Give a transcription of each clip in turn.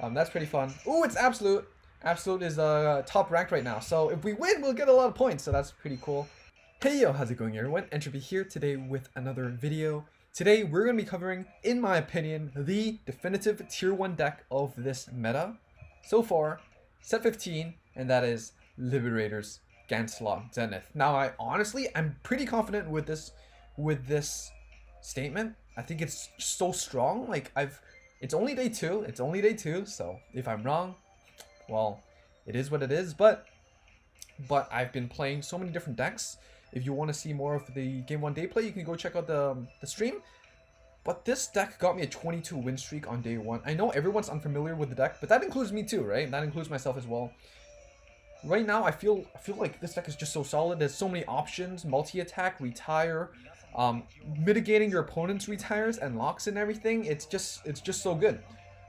That's pretty fun. Ooh, it's Absolute. Absolute is top ranked right now. So if we win, we'll get a lot of points. So that's pretty cool. Hey yo, how's it going everyone? Entropy here today with another video. Today we're going to be covering, in my opinion, the definitive tier 1 deck of this meta so far, set 15, and that is Liberator's GANCELOT Zenith. Now I'm pretty confident with this statement. I think it's so strong. Like it's only day 2, so if I'm wrong, well, it is what it is, but I've been playing so many different decks. If you want to see more of the Game 1 day play, you can go check out the stream. But this deck got me a 22 win streak on day 1. I know everyone's unfamiliar with the deck, but that includes me too, right? That includes myself as well. Right now, I feel like this deck is just so solid. There's so many options: multi-attack, retire, mitigating your opponent's retires and locks and everything. It's just so good.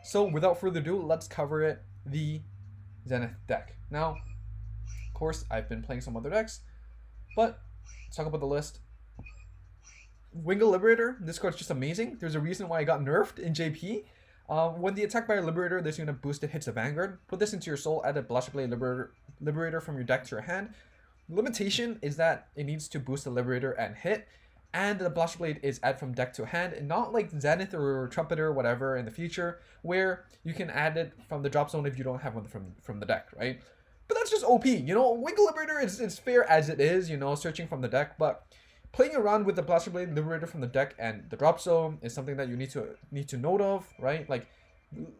So without further ado, let's cover it. The Zenith deck. Now, of course, I've been playing some other decks, but let's talk about the list. Wingle Liberator, this card's just amazing. There's a reason why I got nerfed in JP. When the attack by a Liberator, this unit boosted hits a Vanguard. Put this into your soul, add a Blaster Blade Liberator from your deck to your hand. The limitation is that it needs to boost the Liberator and hit, and the Blaster Blade is add from deck to hand, and not like Zenith or Trumpeter or whatever in the future, where you can add it from the drop zone if you don't have one from the deck, right? But that's just OP, you know. Wingle Liberator is fair as it is, you know, searching from the deck, but playing around with the Blaster Blade Liberator from the deck and the drop zone is something that you need to note of, right? Like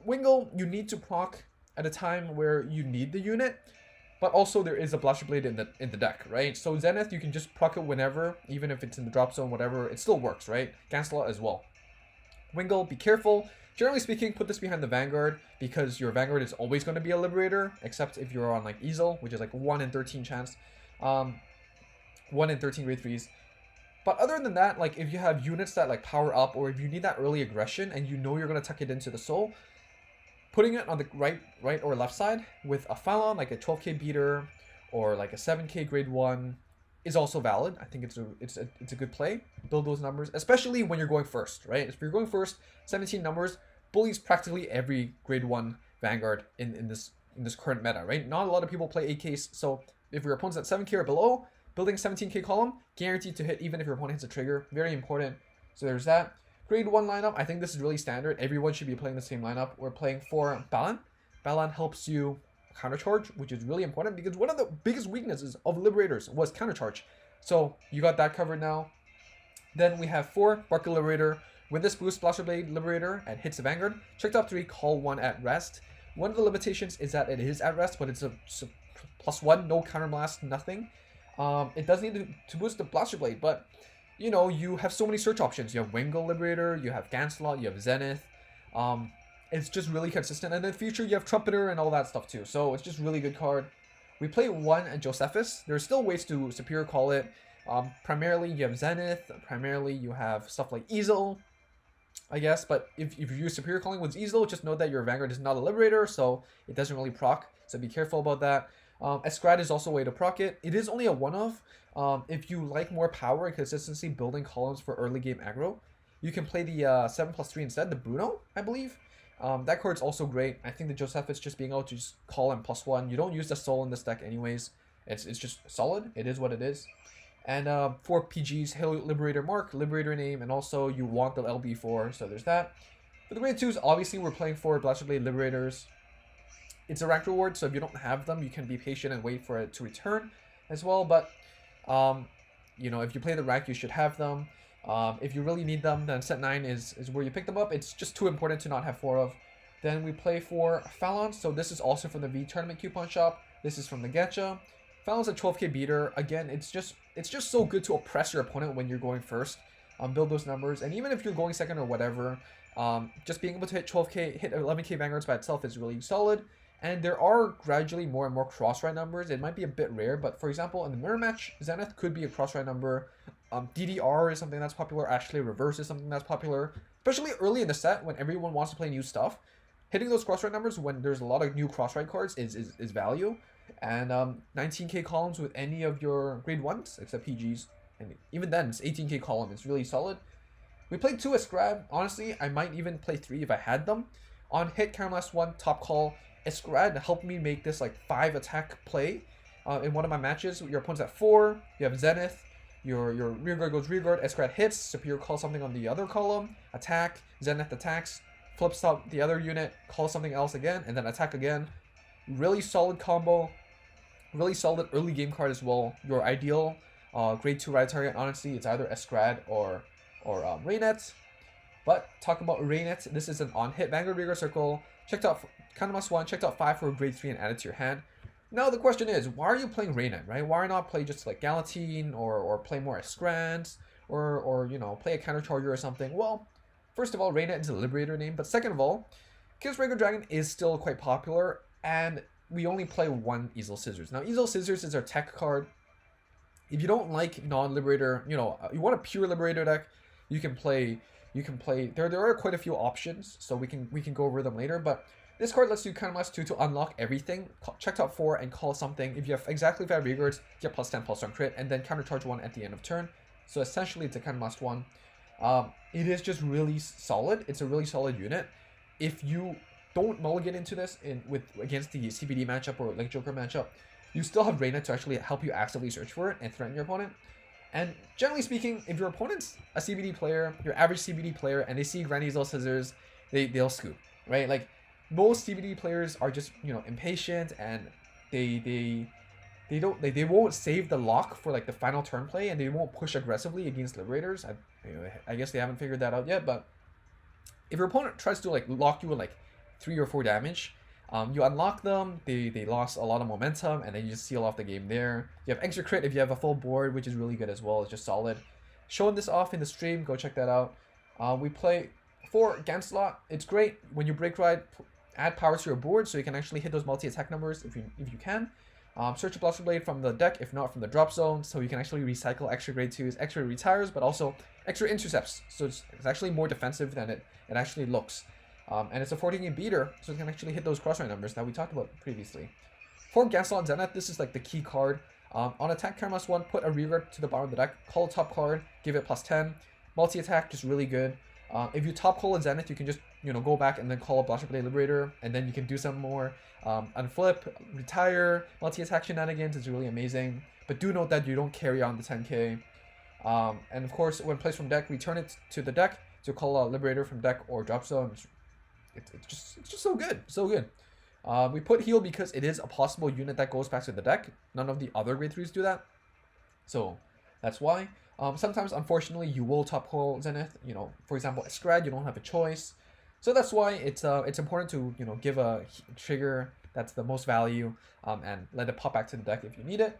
Wingle, you need to proc at a time where you need the unit, but also there is a Blaster Blade in the deck, right? So Zenith, you can just proc it whenever, even if it's in the drop zone, whatever, it still works, right? GANCELOT as well. Wingle, be careful. Generally speaking, put this behind the Vanguard, because your Vanguard is always going to be a Liberator, except if you're on like Easel, which is like 1 in 13 chance. 1 in 13 grade 3s. But other than that, like if you have units that like power up, or if you need that early aggression and you know you're going to tuck it into the soul, putting it on the right or left side with a Paladin, like a 12k beater or like a 7k grade 1 is also valid. I think it's a good play. Build those numbers, especially when you're going first, right? If you're going first, 17 numbers bullies practically every grade 1 Vanguard in this current meta, right? Not a lot of people play 8Ks, so if your opponent's at 7k or below, building 17k column, guaranteed to hit even if your opponent hits a trigger. Very important. So there's that. Grade 1 lineup, I think this is really standard. Everyone should be playing the same lineup. We're playing for Paladin. Paladin helps you countercharge, which is really important because one of the biggest weaknesses of Liberators was countercharge. So you got that covered now. Then we have 4 Barker Liberator. With this boost, Blaster Blade Liberator and hits the Vanguard. Check top 3, call 1 at rest. One of the limitations is that it is at rest, but it's a +1, no counterblast, nothing. It does need to boost the Blaster Blade, but you know, you have so many search options. You have Wingle Liberator, you have GANCELOT, you have Zenith. It's just really consistent. And in the future, you have Trumpeter and all that stuff too. So it's just really good card. We play 1 Josephus. There's still ways to superior call it. Primarily, you have Zenith. Primarily, you have stuff like Easel, I guess. But if you use superior calling with Easel, just know that your Vanguard is not a Liberator, so it doesn't really proc. So be careful about that. Escrad is also a way to proc it. It is only a one-off. If you like more power and consistency building columns for early game aggro, you can play the 7+3 instead, the Bruno, I believe. That card's also great. I think the Josephus just being able to just call him +1. You don't use the soul in this deck anyways. It's just solid. It is what it is. And 4 PGs, Hail Liberator Mark, Liberator name, and also you want the LB4, so there's that. For the grade 2s, obviously we're playing for Blaster Blade Liberators. It's a rank reward, so if you don't have them, you can be patient and wait for it to return as well. But, you know, if you play the rank, you should have them. If you really need them, then set 9 is where you pick them up. It's just too important to not have 4 of. Then we play for Paladin. So this is also from the V Tournament coupon shop. This is from the Gacha. Paladin's a 12k beater. Again, it's just so good to oppress your opponent when you're going first. Build those numbers. And even if you're going second or whatever, just being able to hit 12k, hit 11k Vanguards by itself is really solid. And there are gradually more and more cross-ride numbers. It might be a bit rare, but for example, in the mirror match, Zenith could be a cross-ride number. DDR is something that's popular. Actually, Reverse is something that's popular. Especially early in the set when everyone wants to play new stuff. Hitting those cross-ride numbers when there's a lot of new cross-ride cards is value. And 19k columns with any of your grade 1s, except PGs. And even then, it's 18k column. It's really solid. We played 2 as Scrab. Honestly, I might even play 3 if I had them. On hit, Counterblast 1, top call, Escrad helped me make this like 5 attack play in one of my matches. Your opponent's at 4, you have Zenith, your rear guard goes rear guard, Escrad hits, Superior calls something on the other column, attack, Zenith attacks, flips up the other unit, calls something else again, and then attack again. Really solid combo, really solid early game card as well. Your ideal grade 2 ride target, honestly, it's either Escrad or Raynet. But talking about Raynet, this is an on-hit Vanguard Rear Circle. Checked out Counterblast 1, checked out 5 for a grade 3 and added to your hand. Now the question is, why are you playing Raynet, right? Why not play just like Galatine or play more Escrads or you know, play a counter charger or something? Well, first of all, Raynet is a Liberator name, but second of all, because Regular Dragon is still quite popular and we only play one Easel Scissors. Now, Easel Scissors is our tech card. If you don't like non-Liberator, you know, you want a pure Liberator deck, you can play. There are quite a few options, so we can go over them later. But this card lets you Counterblast 2 to unlock everything. Check out 4 and call something. If you have exactly 5 rearguards, get +10/+1 crit, and then countercharge 1 at the end of turn. So essentially, it's a Counterblast 1. It is just really solid. It's a really solid unit. If you don't mulligan into this against the CBD matchup or like Joker matchup, you still have Raynet to actually help you actively search for it and threaten your opponent. And generally speaking, if your opponent's a CBD player, your average CBD player, and they see Grand Easel Scissors, they'll scoop, right? Like most CBD players are just, you know, impatient, and they won't save the lock for like the final turn play, and they won't push aggressively against Liberators. I guess they haven't figured that out yet. But if your opponent tries to like lock you with like 3 or 4 damage, you unlock them, they lost a lot of momentum, and then you just seal off the game there. You have extra crit if you have a full board, which is really good as well. It's just solid. Showing this off in the stream, go check that out. We play 4 GANCELOT. It's great when you break ride, add power to your board so you can actually hit those multi-attack numbers if you can. Search a Blaster Blade from the deck, if not from the drop zone, so you can actually recycle extra grade 2s, extra retires, but also extra intercepts. So it's actually more defensive than it actually looks. And it's a 14-game beater, so it can actually hit those crossride numbers that we talked about previously. For GANCELOT Zenith, this is like the key card. On attack, Counterblast 1, put a rearguard to the bottom of the deck, call a top card, give it +10. Multi-attack, just really good. If you top call a Zenith, you can just, you know, go back and then call a Blaster Blade Liberator, and then you can do some more unflip, retire, multi-attack shenanigans. It's really amazing. But do note that you don't carry on the 10k. And of course, when placed from deck, return it to the deck to call a Liberator from deck or drop zone. It's just so good, so good. We put heal because it is a possible unit that goes back to the deck. None of the other grade 3s do that, so that's why. Sometimes, unfortunately, you will top call Zenith. You know, for example, Escrad, you don't have a choice, so that's why it's important to, you know, give a trigger that's the most value, and let it pop back to the deck if you need it.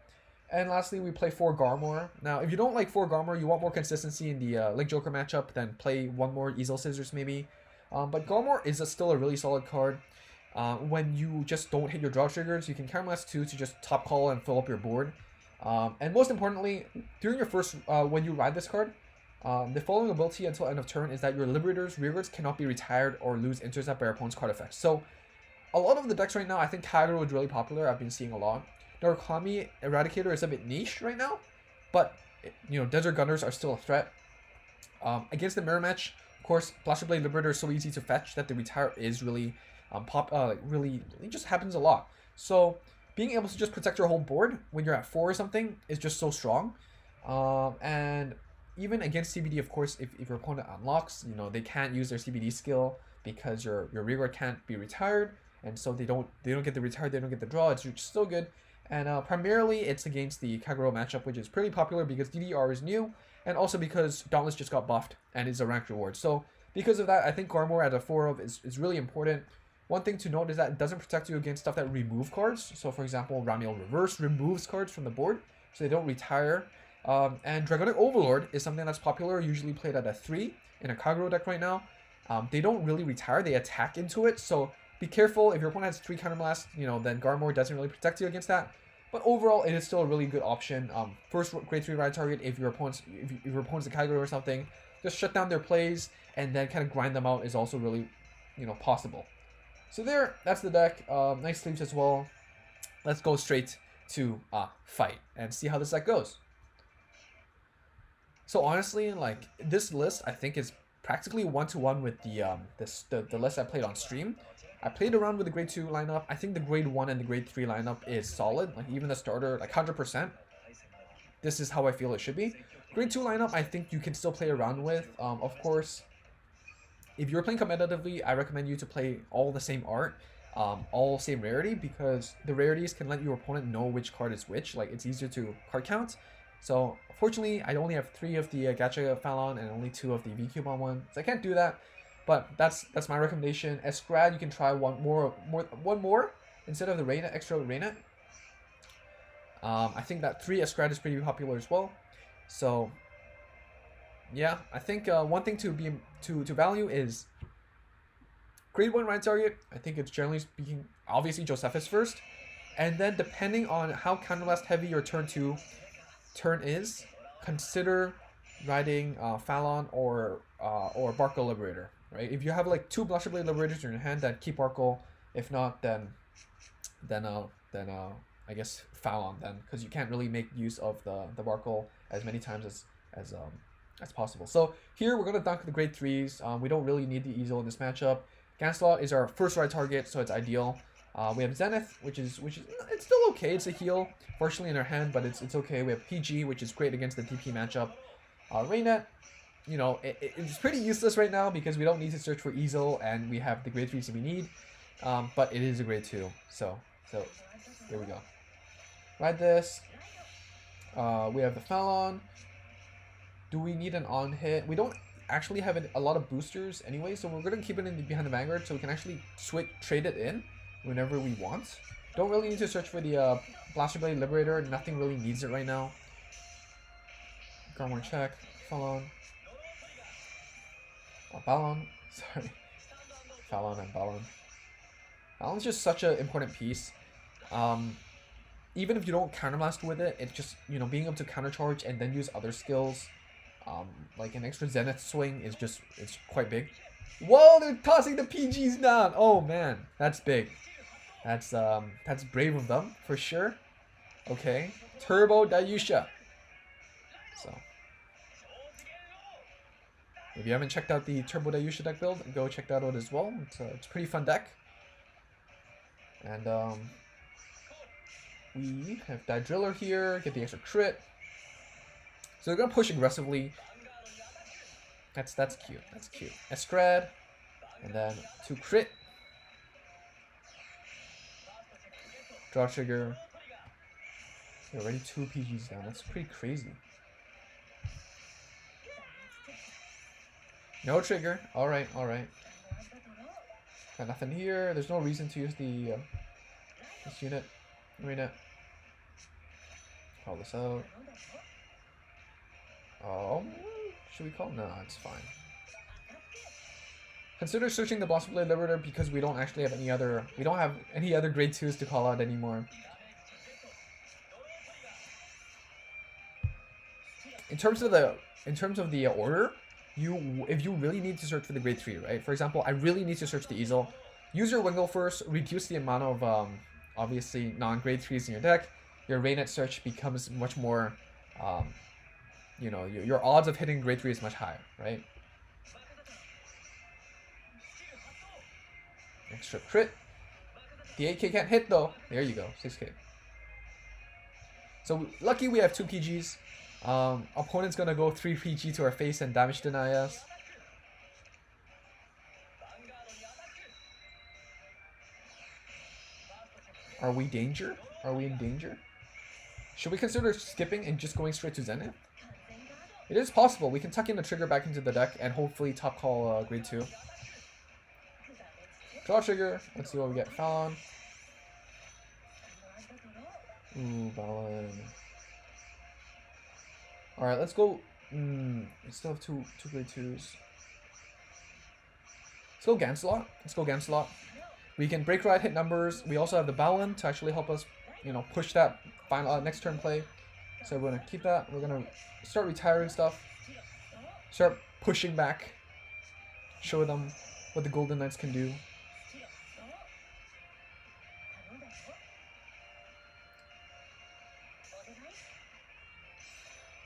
And lastly, we play 4 Garmor. Now, if you don't like 4 Garmor, you want more consistency in the Link Joker matchup, then play 1 more Easel Scissors maybe. But Garmor is still a really solid card. When you just don't hit your draw triggers, you can Counterblast 2 to just top call and fill up your board. And most importantly, during your first, when you ride this card, the following ability until end of turn is that your Liberators rearguards cannot be retired or lose intercept by your opponent's card effects. So a lot of the decks right now, I think Kagero is really popular. I've been seeing a lot. Narukami Eradicator is a bit niche right now, but you know, Desert Gunners are still a threat. Against the mirror match, of course, Blaster Blade Liberator is so easy to fetch that the retire is really it just happens a lot. So being able to just protect your whole board when you're at 4 or something is just so strong. And even against CBD, of course, if your opponent unlocks, you know, they can't use their CBD skill because your rearguard can't be retired, and so they don't get the retire, they don't get the draw. It's just so good. And primarily it's against the Kagero matchup, which is pretty popular because DDR is new, and also because Dauntless just got buffed and is a ranked reward. So because of that, I think Garmor at a 4 of is really important. One thing to note is that it doesn't protect you against stuff that remove cards. So for example, Ramiel Reverse removes cards from the board, so they don't retire. And Dragonic Overlord is something that's popular, usually played at a 3 in a Kagero deck right now. They don't really retire, they attack into it, so be careful. If your opponent has 3 counterblast, you know, then Garmor doesn't really protect you against that. But overall, it is still a really good option. First grade 3 ride target, if your opponent's a Kagero or something, just shut down their plays and then kind of grind them out is also really, you know, possible. So that's the deck. Nice sleeves as well. Let's go straight to fight and see how this deck goes. So honestly, like, this list I think is practically 1-to-1 with the list I played on stream. I played around with the grade 2 lineup. I think the grade 1 and the grade 3 lineup is solid. Like even the starter, like 100%. This is how I feel it should be. Grade 2 lineup, I think you can still play around with. Of course, if you're playing competitively, I recommend you to play all the same art, all same rarity, because the rarities can let your opponent know which card is which. Like it's easier to card count. So fortunately, I only have 3 of the Gacha Fallon and only 2 of the VQ on one, so I can't do that. But that's my recommendation. As Scrad, you can try one more instead of the Reina, extra Reina. I think that 3 Scrad is pretty popular as well. So yeah, I think one thing to value is grade 1 right target. I think it's generally speaking, obviously Josephus first, and then depending on how counterblast heavy your turn is, consider riding Fallon or Barco Liberator. Right? If you have like 2 Blaster Blade Liberators in your hand, then keep Barco. If not, then I guess Fallon then, because you can't really make use of the Barco as many times as possible. So here we're gonna dunk the grade 3s. We don't really need the easel in this matchup. Gancelot is our first right target, so it's ideal. We have Zenith, which is it's still okay. It's a heal, fortunately in our hand, but it's okay. We have PG, which is great against the DP matchup. Rainet, you know, it's pretty useless right now because we don't need to search for easel and we have the grade 3s that we need. But it is a grade 2, so there we go. Ride this. We have the Fallon. Do we need an on hit? We don't actually have a lot of boosters anyway, so we're gonna keep it behind the Vanguard so we can actually trade it in whenever we want. Don't really need to search for the Blaster Blade Liberator. Nothing really needs it right now. Garmor check. Fallon. Ballon. Sorry. Fallon and Ballon. Ballon's just such an important piece. Even if you don't counterblast with it, it's just, you know, being able to countercharge and then use other skills, like an extra Zenith swing it's quite big. Whoa, they're tossing the PGs down. Oh man, that's big. That's brave of them for sure. Okay, Turbo Dayusha. So if you haven't checked out the Turbo Dayusha deck build, go check that out as well. It's a pretty fun deck. And we have Die Driller here, get the extra crit. So they're gonna push aggressively. That's cute. That's cute. Escrad, and then 2 crit. Draw trigger. They're already 2 PGs down. That's pretty crazy. No trigger. All right. Got nothing here. There's no reason to use the this unit. Arena. Call this out. Oh, should we call? No, it's fine. Consider searching the Blaster Blade Liberator because we don't actually have any other. We don't have any other grade 2s to call out anymore. In terms of the order, if you really need to search for the grade 3, right? For example, I really need to search the easel. Use your Wingle first. Reduce the amount of obviously non-grade 3s in your deck. Your Rainet search becomes much more, you know, your odds of hitting grade 3 is much higher, right? Extra crit. The 8k can't hit though. There you go, 6k. So lucky we have 2 PGs. Opponent's gonna go 3 PG to our face and damage deny us. Are we danger? Are we in danger? Should we consider skipping and just going straight to Zenith? It is possible. We can tuck in the trigger back into the deck and hopefully top call grade 2. Draw trigger. Let's see what we get. Fallon. Ooh, Ballon. Alright, let's go. We still have two grade 2s. Let's go Gancelot. Let's go Gancelot. We can break ride, hit numbers. We also have the Ballon to actually help us, you know, push that final next turn play. So we're gonna keep that. We're gonna start retiring stuff. Start pushing back. Show them what the Golden Knights can do.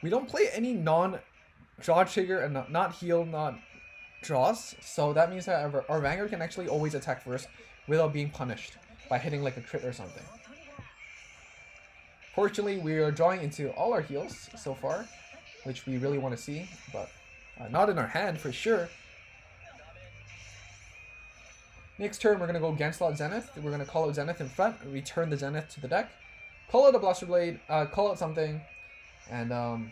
We don't play any non-draw trigger and not heal, not draws. So that means that our Vanguard can actually always attack first. without being punished by hitting like a crit or something. Fortunately, we are drawing into all our heals so far, which we really want to see, but not in our hand for sure. Next turn, we're going to go GANCELOT ZENITH. We're going to call out Zenith in front, return the Zenith to the deck, call out a Blaster Blade, call out something, and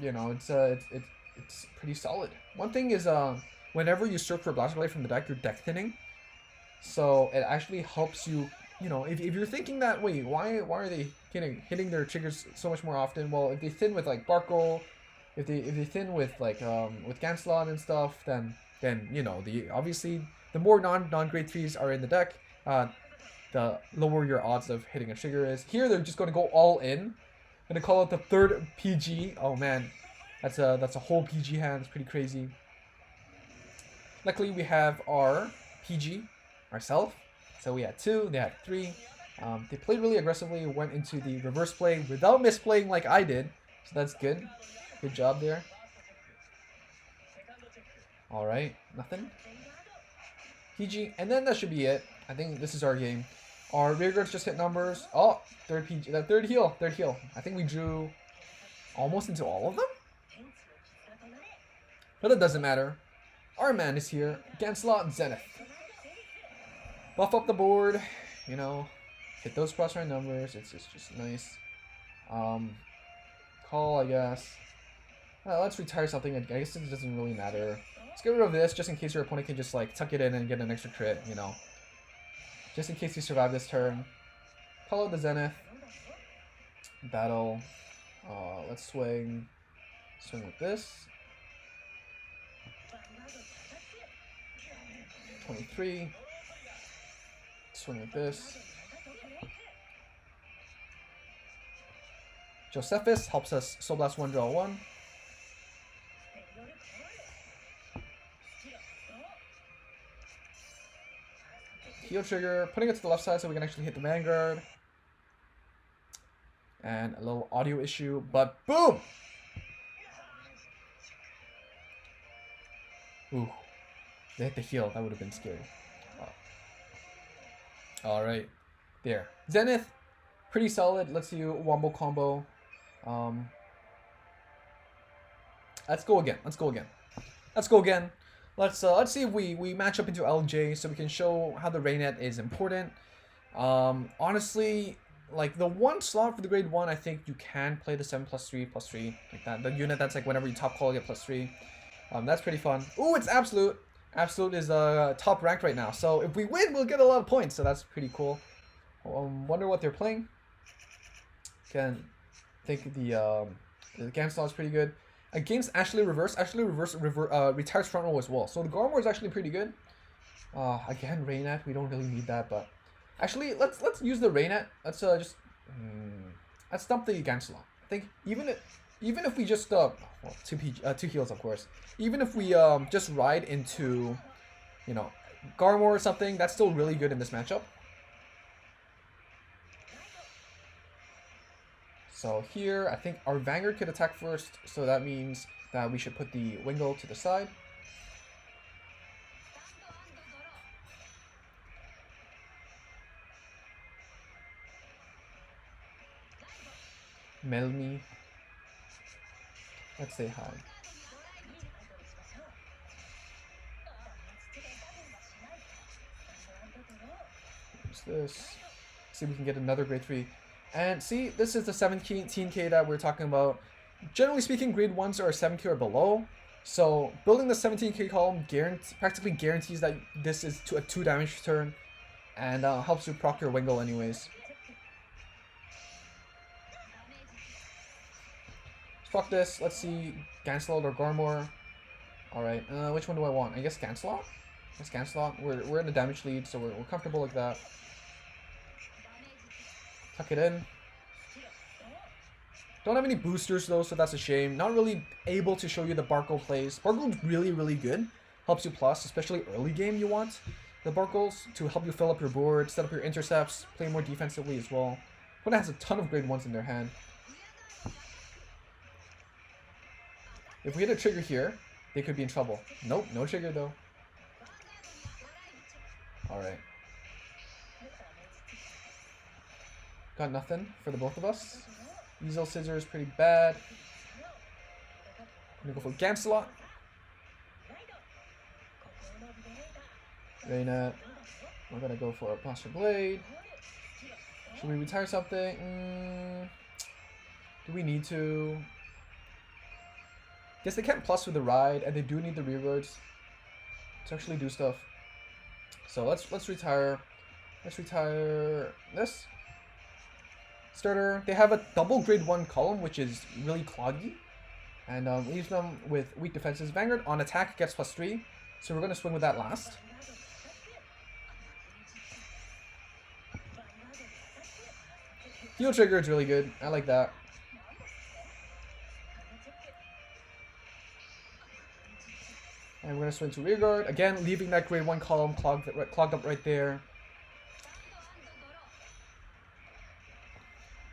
you know, it's pretty solid. One thing is, whenever you search for Blaster Blade from the deck, you're deck thinning, so it actually helps you. You know, if you're thinking that, wait, why are they hitting their triggers so much more often? Well, if they thin with like Barkle, if they thin with like with GANCELOT and stuff, then you know, obviously the more non-grade 3s are in the deck, the lower your odds of hitting a trigger is. Here they're just going to go all in. Gonna call it the third PG. Oh man, that's a whole PG hand. It's pretty crazy. Luckily we have our PG ourselves. So we had 2, they had 3. They played really aggressively, went into the reverse play without misplaying like I did. So that's good. Good job there. Alright, nothing. PG, and then that should be it. I think this is our game. Our rear guards just hit numbers. Oh, third PG, third heal. I think we drew almost into all of them. But it doesn't matter. Our man is here. GANCELOT ZENITH. Buff up the board, you know, hit those crossfire numbers. It's just nice. Call, I guess. Let's retire something. I guess it doesn't really matter. Let's get rid of this just in case your opponent can just like tuck it in and get an extra crit, you know. Just in case you survive this turn. Call out the Zenith. Battle. Let's swing. Swing with this. 23. Swing with this. Josephus helps us Soul Blast 1, draw 1. Heal trigger, putting it to the left side so we can actually hit the Vanguard. And a little audio issue, but boom! Ooh, they hit the heal, that would have been scary. Alright, there. Zenith, pretty solid. Let's do wombo combo. Let's go again. Let's see if we match up into LJ so we can show how the Raynet is important. Honestly, like the one slot for the grade 1, I think you can play the 7+3/+3 like that. The unit that's like whenever you top call, you get +3. That's pretty fun. Ooh, it's Absolute. Absolute is top ranked right now, so if we win, we'll get a lot of points. So that's pretty cool. Wonder what they're playing. Again, I think the GANCELOT is pretty good. Against Ashley Reverse retires front row as well. So the Garmor is actually pretty good. Again, Raynet, we don't really need that, but actually let's use the Raynet. Let's dump the GANCELOT. I think even if we just well, two heals of course. Even if we just ride into, you know, Garmor or something, that's still really good in this matchup. So here, I think our Vanguard could attack first, so that means that we should put the Wingle to the side. Melmi. Let's say hi. Use this. See if we can get another grade 3. And see, this is the 17k that we're talking about. Generally speaking, grade 1s are 7k or below. So building the 17k column practically guarantees that this is a 2 damage turn. And helps you proc your Wingle anyways. Let's proc this. Let's see, GANCELOT or Garmor. Alright, which one do I want? I guess GANCELOT? We're in a damage lead, so we're comfortable like that. Tuck it in. Don't have any boosters though, so that's a shame. Not really able to show you the Barkle plays. Barkle's really, really good. Helps you plus, especially early game you want the Barkles to help you fill up your board, set up your intercepts, play more defensively as well. Opponent has a ton of grade 1s in their hand. If we hit a trigger here, they could be in trouble. Nope, no trigger though. Alright. got nothing for the both of us. Easel Scissor is pretty bad. I'm gonna go for GANCELOT. Reina. We're gonna go for a Blaster Blade. Should we retire something? Do we need to? Guess they can't plus with the ride, and they do need the rearguards to actually do stuff. So let's retire. Let's retire this. Starter. They have a double grade 1 column, which is really cloggy, and leaves them with weak defenses. Vanguard on attack gets +3, so we're gonna swing with that last. Heal trigger is really good. I like that. And we're gonna swing to rearguard again, leaving that grade 1 column clogged up right there.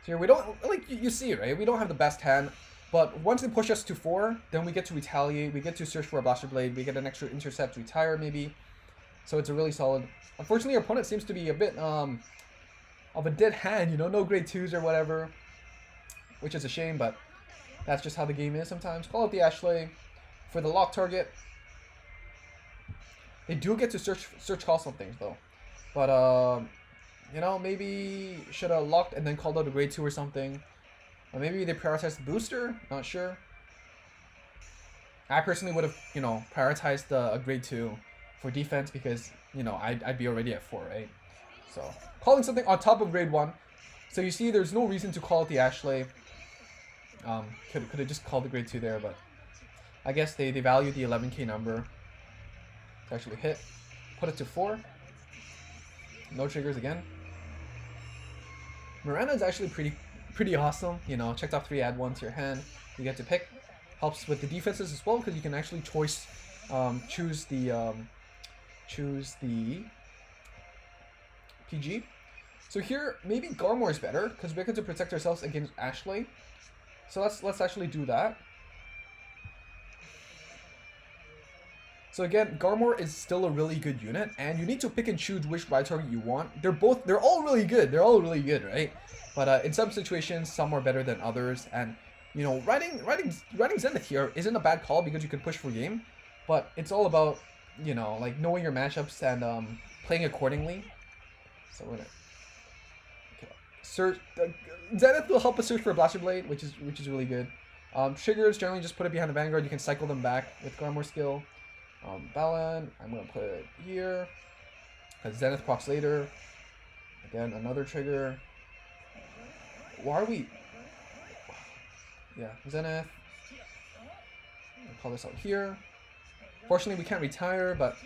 So here we don't, like you see, right? We don't have the best hand, but once they push us to 4, then we get to retaliate. We get to search for a Blaster Blade. We get an extra intercept, retire maybe. So it's a really solid. Unfortunately, our opponent seems to be a bit of a dead hand, you know, no grade 2s or whatever, which is a shame, but that's just how the game is sometimes. Call out the Ashley for the lock target. They do get to search call some things though, but you know, maybe should have locked and then called out a grade 2 or something, or maybe they prioritized the booster. Not sure. I personally would have, you know, prioritized a grade 2 for defense because, you know, I'd be already at 4, right? So calling something on top of grade 1. So you see, there's no reason to call out the Ashley. Could have just called the grade 2 there, but I guess they value the 11k number to actually hit. Put it to 4. No triggers again. Miranda is actually pretty awesome. You know, checked off 3, add 1 to your hand. You get to pick. Helps with the defenses as well because you can actually choose the PG. So here maybe Garmor is better because we get to protect ourselves against Ashley. So let's actually do that. So again, Garmor is still a really good unit, and you need to pick and choose which ride target you want. They're all really good. They're all really good, right? But in some situations, some are better than others. And you know, riding Zenith here isn't a bad call because you can push for game. But it's all about, you know, like knowing your matchups and playing accordingly. So we're gonna search. Zenith will help us search for a Blaster Blade, which is really good. Triggers generally just put it behind the Vanguard. You can cycle them back with Garmor skill. Paladin, I'm gonna put it here because Zenith procs later. Again, another trigger. Why are we? Yeah, Zenith. I'll call this out here. Fortunately, we can't retire, but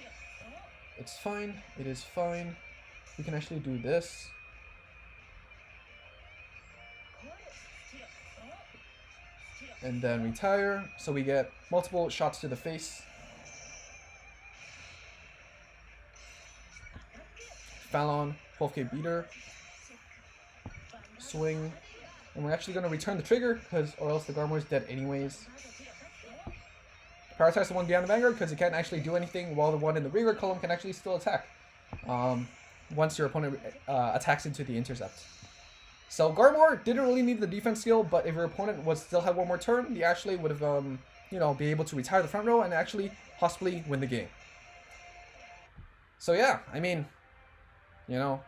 it's fine. It is fine. We can actually do this. And then retire, so we get multiple shots to the face. Fallon, 12k beater. Swing. And we're actually going to return the trigger, or else the Garmor is dead anyways. Prioritize the one behind the Vanguard, because it can't actually do anything, while the one in the rearguard column can actually still attack. Once your opponent attacks into the intercept. So Garmor didn't really need the defense skill, but if your opponent still had one more turn, the Ashley would have, you know, be able to retire the front row and actually possibly win the game. So yeah, I mean, you know,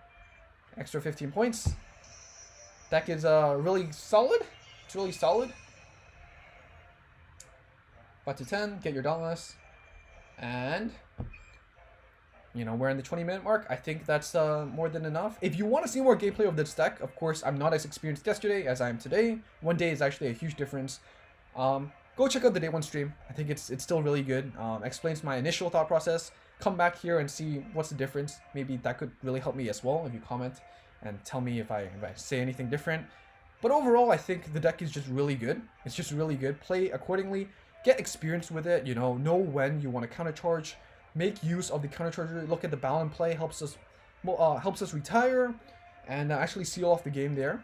extra 15 points. Deck is really solid. It's really solid. 5 to 10, get your Dauntless. And, you know, we're in the 20-minute mark. I think that's more than enough. If you want to see more gameplay of this deck, of course, I'm not as experienced yesterday as I am today. One day is actually a huge difference. Go check out the day 1 stream. I think it's still really good. Explains my initial thought process. Come back here and see what's the difference. Maybe that could really help me as well if you comment and tell me if I say anything different. But overall, I think the deck is just really good. It's just really good. Play accordingly. Get experience with it. You know when you want to countercharge. Make use of the countercharger. Look at the Paladin play. Helps us retire and actually seal off the game there.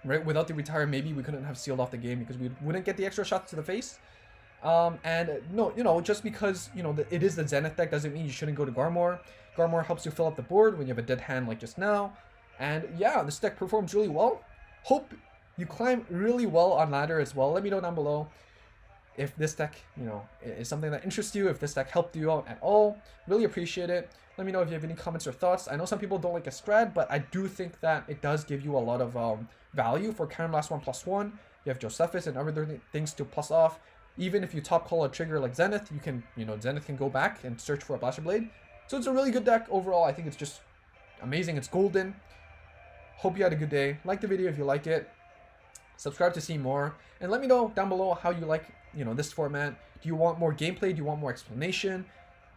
Right? Without the retire, maybe we couldn't have sealed off the game because we wouldn't get the extra shots to the face. And no, you know, just because, you know, it is the Zenith deck doesn't mean you shouldn't go to Garmor. Garmor helps you fill up the board when you have a dead hand like just now. And yeah, this deck performs really well. Hope you climb really well on ladder as well. Let me know down below if this deck, you know, is something that interests you, if this deck helped you out at all. Really appreciate it. Let me know if you have any comments or thoughts. I know some people don't like a Strad, but I do think that it does give you a lot of value for Counterblast 1+1. You have Josephus and other things to plus off. Even if you top call a trigger like Zenith, you can, you know, Zenith can go back and search for a Blaster Blade. So it's a really good deck overall. I think it's just amazing. It's golden. Hope you had a good day. Like the video if you like it. Subscribe to see more. And let me know down below how you like, you know, this format. Do you want more gameplay? Do you want more explanation?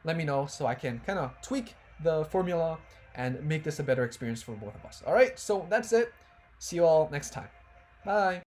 Let me know so I can kind of tweak the formula and make this a better experience for both of us. All right, so that's it. See you all next time. Bye.